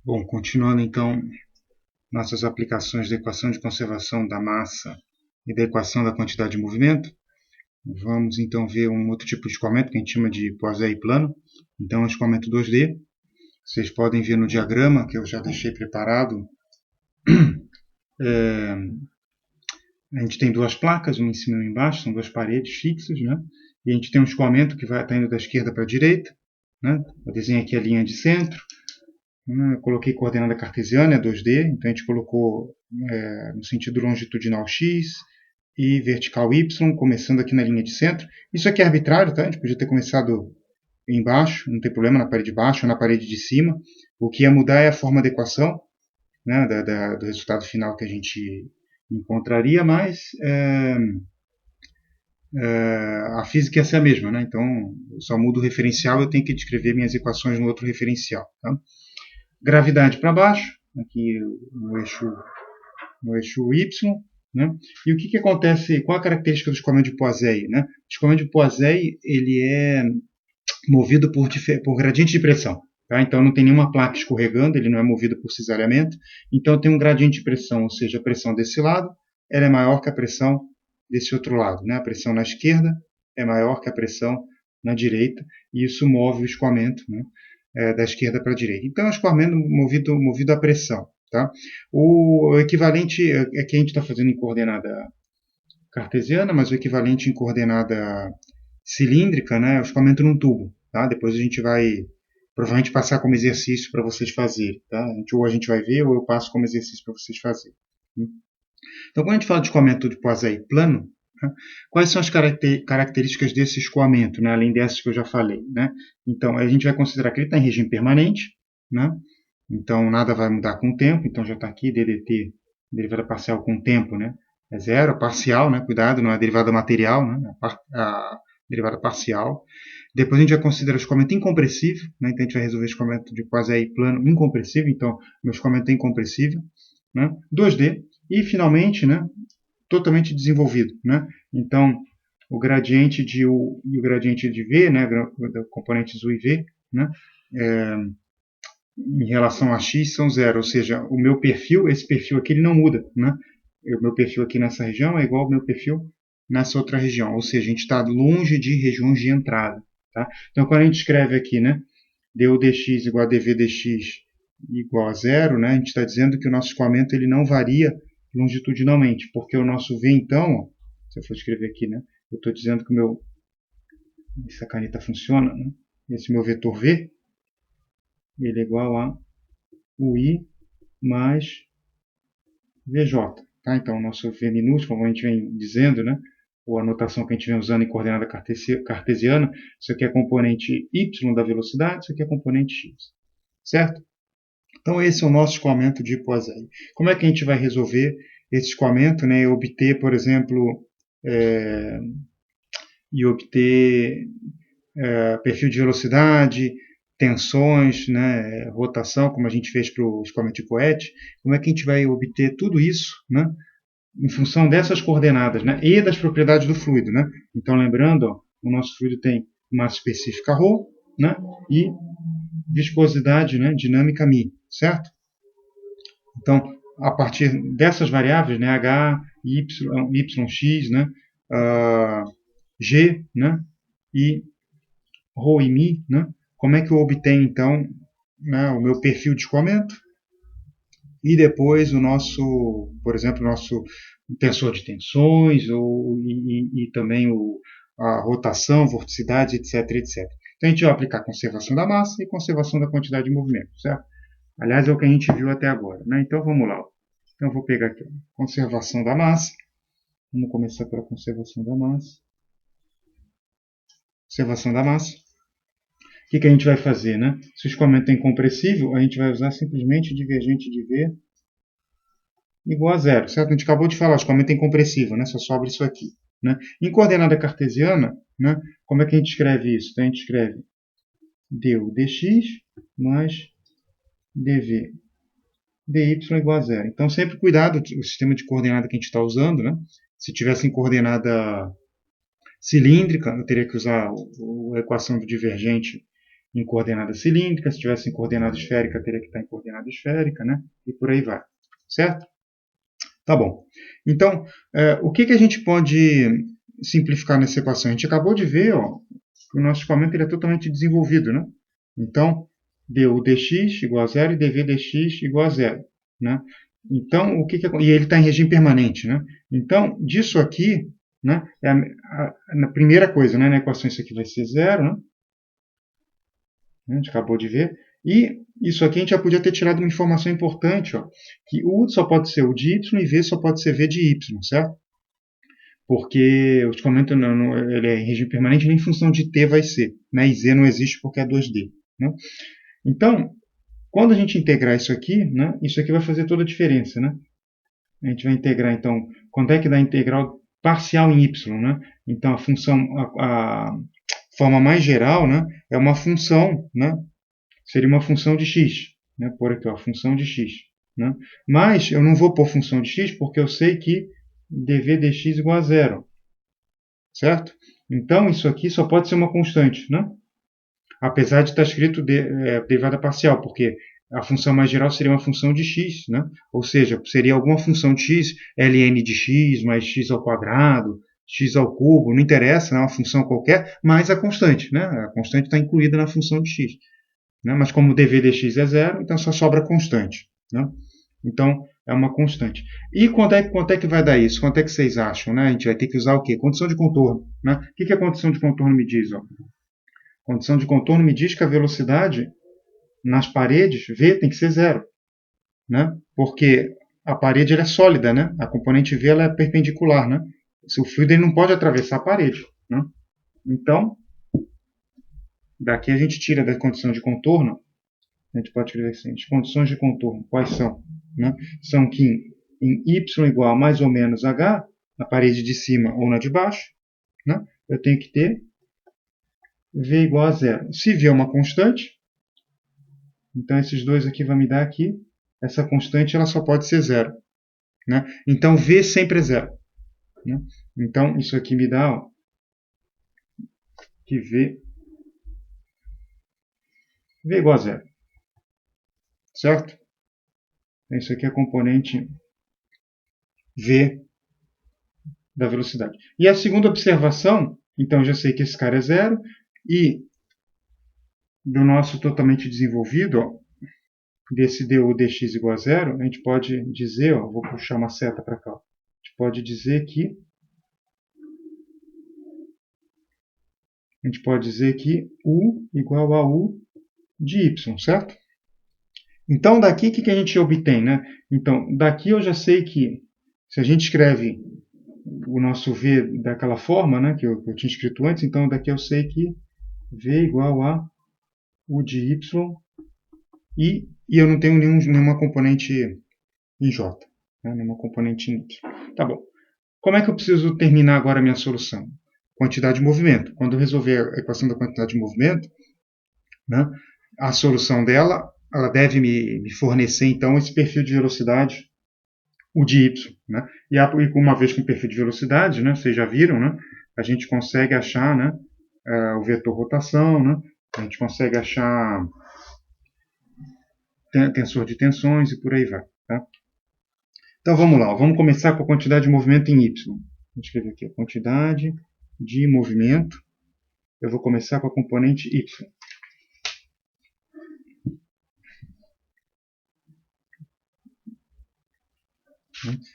Bom, continuando então nossas aplicações da equação de conservação da massa e da equação da quantidade de movimento, vamos então ver um outro tipo de escoamento que a gente chama de Poiseuille plano. Então, é um escoamento 2D. Vocês podem ver no diagrama que eu já deixei preparado. É, a gente tem duas placas, uma em cima e uma embaixo, são duas paredes fixas, né? E a gente tem um escoamento que vai estar indo da esquerda para a direita, né? Eu desenho aqui a linha de centro. Eu coloquei coordenada cartesiana, é 2D, então a gente colocou no sentido longitudinal x e vertical y, começando aqui na linha de centro. Isso aqui é arbitrário, tá? A gente podia ter começado embaixo, não tem problema, na parede de baixo ou na parede de cima. O que ia mudar é a forma da equação, né, do resultado final que a gente encontraria, mas a física ia ser a mesma, né? Então, eu só mudo o referencial, eu tenho que descrever minhas equações no outro referencial. Tá? Gravidade para baixo, aqui no eixo Y, né? E o que acontece, qual a característica do escoamento de Poiseuille? Né? O escoamento de Poiseuille ele é movido por gradiente de pressão. Tá? Então não tem nenhuma placa escorregando, ele não é movido por cisalhamento. Então tem um gradiente de pressão, ou seja, a pressão desse lado ela é maior que a pressão desse outro lado. Né? A pressão na esquerda é maior que a pressão na direita, e isso move o escoamento, né? Da esquerda para a direita. Então é um escoamento movido à pressão. Tá? O equivalente é que a gente está fazendo em coordenada cartesiana, mas o equivalente em coordenada cilíndrica, né, é o escoamento num tubo. Tá? Depois a gente vai provavelmente passar como exercício para vocês fazerem. Tá? Ou a gente vai ver ou eu passo como exercício para vocês fazerem. Então, quando a gente fala de escoamento de Poiseuille plano, né, quais são as características desse escoamento, né, além dessas que eu já falei? Né? Então, a gente vai considerar que ele está em regime permanente, né? Então nada vai mudar com o tempo, então já está aqui DDT, derivada parcial com o tempo, né? É zero, parcial, né? Cuidado, não é derivada material, né? A derivada parcial. Depois a gente vai considerar o escoamento incompressível, né? Então a gente vai resolver o escoamento de Poiseuille plano incompressível, então meu escoamento é incompressível, né? 2D. E finalmente, né? Totalmente desenvolvido, né? Então o gradiente de U e o gradiente de V, né? Componentes U e V, né? É, em relação a x são zero, ou seja, o meu perfil, esse perfil aqui, ele não muda, né? O meu perfil aqui nessa região é igual ao meu perfil nessa outra região, ou seja, a gente está longe de regiões de entrada. Tá? Então, quando a gente escreve aqui, né, du dx igual a dv dx igual a zero, né, a gente está dizendo que o nosso escoamento ele não varia longitudinalmente, porque o nosso v, então, ó, se eu for escrever aqui, né, eu estou dizendo que o meu, essa caneta funciona, né, esse meu vetor v, ele é igual a ui mais VJ. Tá? Então, o nosso V minúsculo, como a gente vem dizendo, né? Ou a notação que a gente vem usando em coordenada cartesiana, isso aqui é componente y da velocidade, isso aqui é componente x. Certo? Então, esse é o nosso escoamento de Poiseuille. Como é que a gente vai resolver esse escoamento, né? Obter, por exemplo, é, obter perfil de velocidade, tensões, né, rotação, como a gente fez para o escoamento de Poet, como é que a gente vai obter tudo isso, né, em função dessas coordenadas, né, e das propriedades do fluido, né? Então, lembrando, ó, o nosso fluido tem massa específica ρ, né, e viscosidade, né, dinâmica μ, certo? Então, a partir dessas variáveis, né, h, y, x, né, g, né, e ρ e μ, né, como é que eu obtenho, então, né, o meu perfil de escoamento e depois o nosso, por exemplo, o nosso tensor de tensões e também a rotação, vorticidade, etc, etc. Então a gente vai aplicar conservação da massa e conservação da quantidade de movimento, certo? Aliás, é o que a gente viu até agora, né? Então vamos lá. Então eu vou pegar aqui, conservação da massa. Vamos começar pela conservação da massa. Conservação da massa. O que a gente vai fazer, né? Se o escoamento é incompressível, a gente vai usar simplesmente divergente de V igual a zero, certo? A gente acabou de falar, o escoamento é incompressível, né? Só sobra isso aqui. Né? Em coordenada cartesiana, né, como é que a gente escreve isso? Então a gente escreve du dx mais dv dy igual a zero. Então sempre cuidado o sistema de coordenada que a gente está usando. Né? Se tivesse em coordenada cilíndrica, eu teria que usar a equação do divergente em coordenada cilíndrica, se estivesse em coordenada esférica, teria que estar em coordenada esférica, né? E por aí vai, certo? Tá bom. Então, o que a gente pode simplificar nessa equação? A gente acabou de ver, ó, que o nosso escoamento ele é totalmente desenvolvido, né? Então, du dx igual a zero e dv dx igual a zero, né? Então, e ele está em regime permanente, né? Então, disso aqui, né, na primeira coisa, né, na equação isso aqui vai ser zero, né? A gente acabou de ver. E isso aqui a gente já podia ter tirado uma informação importante, ó, que U só pode ser U de Y e V só pode ser V de Y, certo? Porque o escoamento ele é em regime permanente nem em função de T vai ser, né? E Z não existe porque é 2D, né? Então, quando a gente integrar isso aqui, né, isso aqui vai fazer toda a diferença, né? A gente vai integrar, então, quando é que dá a integral parcial em y, né? Então, a função, a forma mais geral, né, é uma função, né? Seria uma função de x, né? Por aqui, ó, função de x, né? Mas eu não vou pôr função de x porque eu sei que dv dx igual a zero, certo? Então, isso aqui só pode ser uma constante, né? Apesar de estar escrito derivada parcial, porque a função mais geral seria uma função de x, né? Ou seja, seria alguma função de x, ln de x mais x ao quadrado, x ao cubo, não interessa, é uma função qualquer, mais a constante, né? A constante está incluída na função de x, né? Mas como dv dx é zero, então só sobra constante, né? Então, é uma constante. E quanto é que vai dar isso? Quanto é que vocês acham? Né? A gente vai ter que usar o quê? Condição de contorno. Né? O que a condição de contorno me diz? Ó? Condição de contorno me diz que a velocidade nas paredes, V, tem que ser zero. Né? Porque a parede é sólida, né? A componente V ela é perpendicular. Né? O fluido ele não pode atravessar a parede. Né? Então, daqui a gente tira da condição de contorno, a gente pode escrever assim, as condições de contorno, quais são? Né? São que em y igual a mais ou menos h, na parede de cima ou na de baixo, né? Eu tenho que ter v igual a zero. Se v é uma constante, então esses dois aqui vão me dar aqui, essa constante ela só pode ser zero. Né? Então v sempre é zero. Né? Então isso aqui me dá ó, que v igual a zero. Certo? Então, isso aqui é a componente v da velocidade. E a segunda observação, então já sei que esse cara é zero, e do nosso totalmente desenvolvido, ó, desse du dx igual a zero, a gente pode dizer, ó, vou puxar uma seta para cá, ó, a gente pode dizer que u igual a u de y, certo? Então daqui o que a gente obtém, né? Então daqui eu já sei que se a gente escreve o nosso v daquela forma, né, que eu tinha escrito antes, então daqui eu sei que v igual a u de y e eu não tenho nenhuma componente em j, né, nenhuma componente em y. Tá bom. Como é que eu preciso terminar agora a minha solução? Quantidade de movimento. Quando eu resolver a equação da quantidade de movimento, né, a solução dela ela deve me fornecer então esse perfil de velocidade, o de y. Né? E uma vez com o perfil de velocidade, né, vocês já viram, né, a gente consegue achar, né, o vetor rotação, né, a gente consegue achar tensor de tensões e por aí vai. Tá? Então vamos lá, vamos começar com a quantidade de movimento em y. Vou escrever aqui a quantidade de movimento. Eu vou começar com a componente y.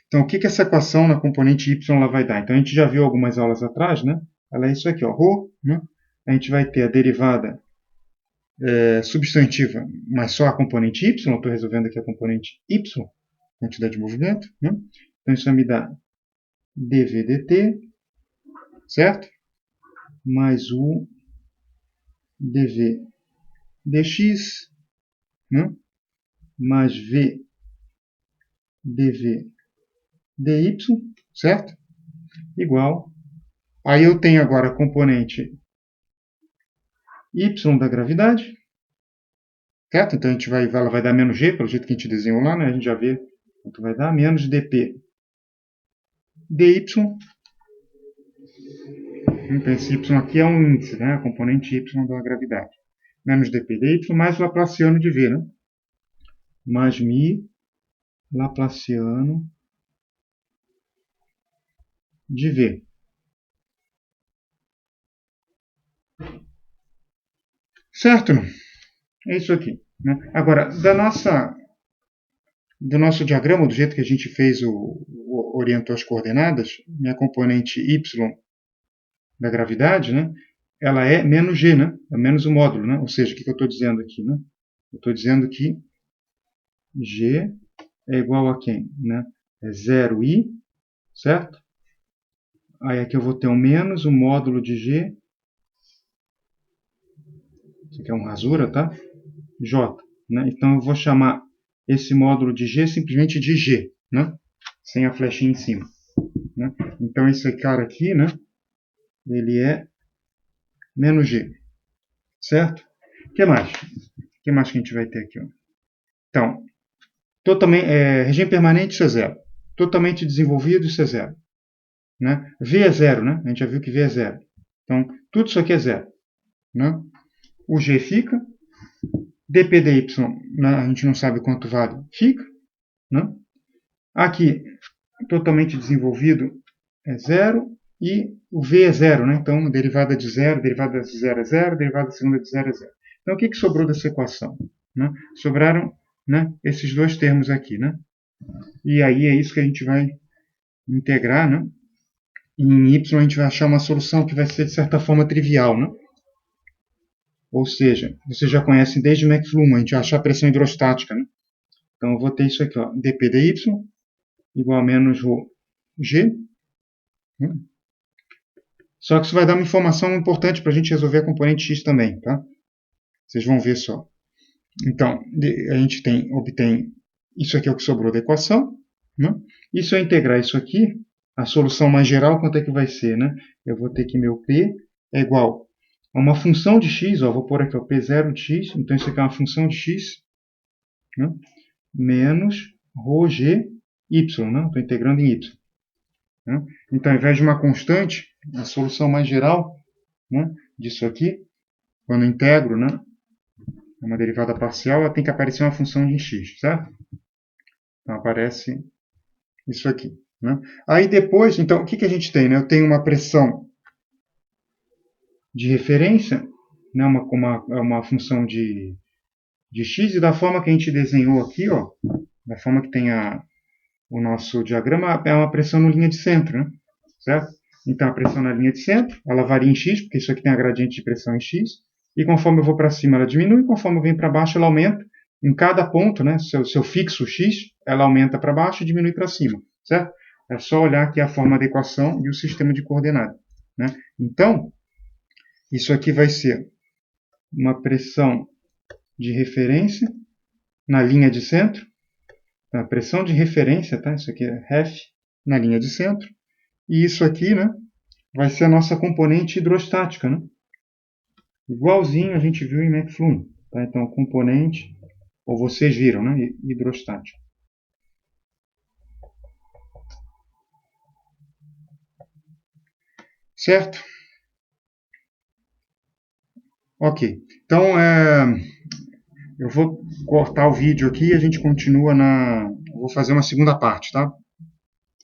Então, o que essa equação na componente y ela vai dar? Então, a gente já viu algumas aulas atrás, né? Ela é isso aqui, ó, ρ, né? A gente vai ter a derivada substantiva, mas só a componente y, eu estou resolvendo aqui a componente y, quantidade de movimento, né? Então, isso vai me dar dv dt, certo? Mais o dv dx, né? Mais v dv dy, certo? Igual. Aí eu tenho agora a componente y da gravidade, certo? Então ela vai dar menos g, pelo jeito que a gente desenhou lá, né? A gente já vê quanto vai dar, menos dp dy. Então esse y aqui é um índice, né? A componente y da gravidade. menos dp dy, mais o Laplaciano de v, né? Mais mi Laplaciano de v. Certo? É isso aqui. Né? Agora, do nosso diagrama, do jeito que a gente fez orientou as coordenadas, minha componente y da gravidade, né? Ela é menos g, né? É menos o módulo, né? Ou seja, o que eu estou dizendo aqui, né? Eu estou dizendo que g é igual a quem? Né? É 0i, certo? Aí aqui eu vou ter um menos o módulo de g. Isso aqui é uma rasura, tá? J. Né? Então eu vou chamar esse módulo de g simplesmente de g, né? Sem a flechinha em cima. Né? Então esse cara aqui, né? Ele é menos g. Certo? O que mais? O que mais que a gente vai ter aqui? Ó? Então, regime permanente, isso é zero. Totalmente desenvolvido, isso é zero. Né? V é zero, né? A gente já viu que V é zero. Então, tudo isso aqui é zero. Né? O G fica. dp dy, né? A gente não sabe quanto vale, fica. Né? Aqui, totalmente desenvolvido é zero. E o V é zero. Né? Então, derivada de zero, derivada de zero é zero, derivada de segunda de zero é zero. Então, o que sobrou dessa equação? Né? Sobraram, né, esses dois termos aqui. Né? E aí é isso que a gente vai integrar. Né? Em y a gente vai achar uma solução que vai ser de certa forma trivial. Né? Ou seja, vocês já conhecem desde o McFlurry, a gente vai achar a pressão hidrostática. Né? Então eu vou ter isso aqui, ó, dp dy igual a menos ρ g. Né? Só que isso vai dar uma informação importante para a gente resolver a componente x também. Tá? Vocês vão ver só. Então, a gente obtém isso aqui é o que sobrou da equação. Né? E se eu integrar isso aqui, a solução mais geral, quanto é que vai ser? Né? Eu vou ter que meu p é igual a uma função de x, ó, vou pôr aqui ó, p0 de x, então isso aqui é uma função de x, né? Menos ρg y, né? Estou integrando em y. Né? Então, ao invés de uma constante, a solução mais geral, né, disso aqui, quando eu integro, né, uma derivada parcial, ela tem que aparecer uma função de x, certo? Então aparece isso aqui. Né? Aí depois, então, o que a gente tem? Né? Eu tenho uma pressão de referência, né? uma função de x, e da forma que a gente desenhou aqui, ó, da forma que tem o nosso diagrama, é uma pressão na linha de centro. Né? Certo? Então, a pressão na linha de centro, ela varia em x, porque isso aqui tem a gradiente de pressão em x, e conforme eu vou para cima, ela diminui, conforme eu venho para baixo, ela aumenta. Em cada ponto, né, se eu fixo x, ela aumenta para baixo e diminui para cima. Certo? É só olhar aqui a forma da equação e o sistema de coordenadas. Né? Então, isso aqui vai ser uma pressão de referência na linha de centro. Então, a pressão de referência, tá? Isso aqui é ref na linha de centro. E isso aqui, né, vai ser a nossa componente hidrostática. Né? Igualzinho a gente viu em McFlurry. Tá? Então, componente, ou vocês viram, né, hidrostática. Certo? Ok. Então, eu vou cortar o vídeo aqui e a gente continua vou fazer uma segunda parte, tá?